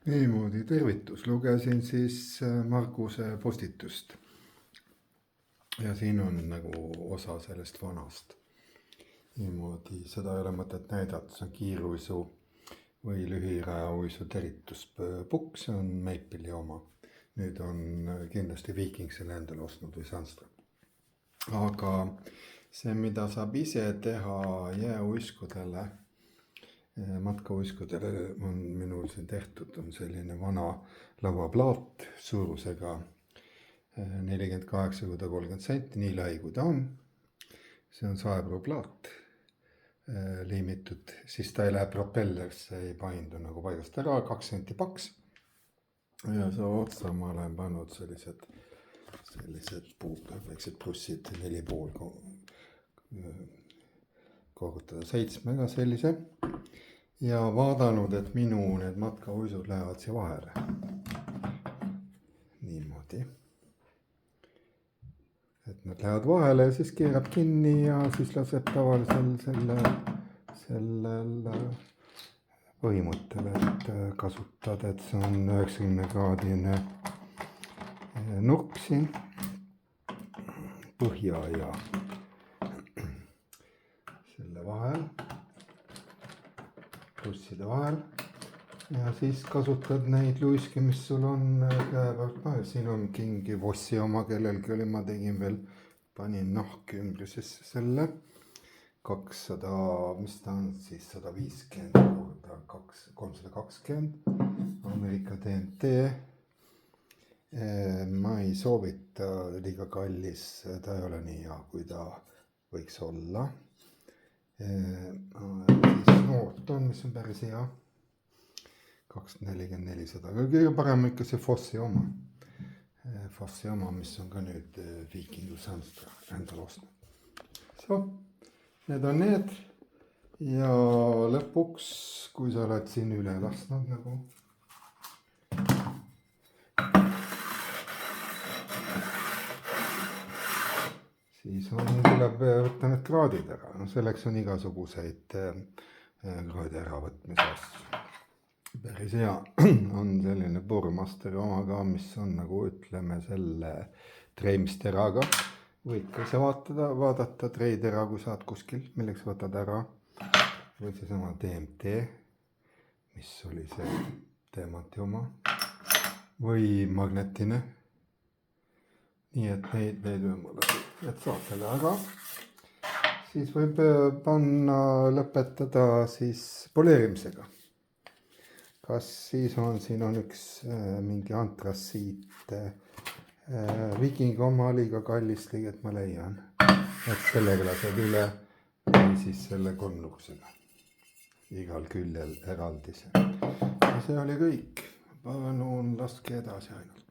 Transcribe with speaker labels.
Speaker 1: Niimoodi, tervitus. Lugesin siis Marguse postitust. Ja siin on nagu osa sellest vanast. Niimoodi, seda ei ole mõtet näidata, see on kiiruisu või lühirajauisu terituspukk, see on Meipili oma. Nüüd on kindlasti Viking selle endale ostnud või Sandström. Aga see, mida saab ise teha jääuiskudele, matkauiskudele on minul siin tehtud, on selline vana lauaplaat suurusega 48x30 senti, nii lai kui ta on. See on saeproplaat liimitud, siis ta ei lähe propellerisse, ei paindu nagu paigast ära, 2 senti paks. Ja see otsa ma olen pannud sellised puud, väiksed plussid 4,5 korrutada 7 sellise. Ja vaadanud, et minu need matkauisud lähevad siia vahele. Niimoodi. Et nad lähevad vahele ja siis keerab kinni ja siis laseb tavalisel sellel põhimõttel, et kasutad, et see on 90-kraadine nurk siin põhja ja selle vahel, plusside vahel. Ja siis kasutad neid luiske, mis sul on käepealt. Siin on Kingi Vossi oma, kellelgi oli, ma tegin veel, panin nahkümbrusesse selle 200, mis ta on siis 150 korda 320 Ameerika TNT. Ma ei soovita liiga kallis, ta ei ole nii hea, kui ta võiks olla. Siis noot on, mis on päris hea. 240-400, aga kõige parem ikka see Fossi oma. Fossi oma, mis on ka nüüd Viking Sandström endale ostnud. Need on need. Ja lõpuks, kui sa oled siin üle lasknud nagu. Siis tuleb võtta need kraadid ära. No selleks on igasuguseid kraadi äravõtmise asju. Päris hea on selline Burmasteri oma ka, mis on nagu ütleme selle treimsteraga. Võid ka ise vaadata treidera, kui saad kuskil, milleks võtad ära. Või seesama DMT, mis oli see teemanti oma. Või magnetine. Nii et neid võimalusi, et saad selle ära. Siis võib panna lõpetada siis poleerimisega. Kas siis on, siin on üks mingi antrassiit Viking oma liiga kallis, et ma leian. Et sellega lased üle või siis selle kolmnuksega. Igal küljel eraldise. Ja see oli kõik. Palun laske edasi ainult.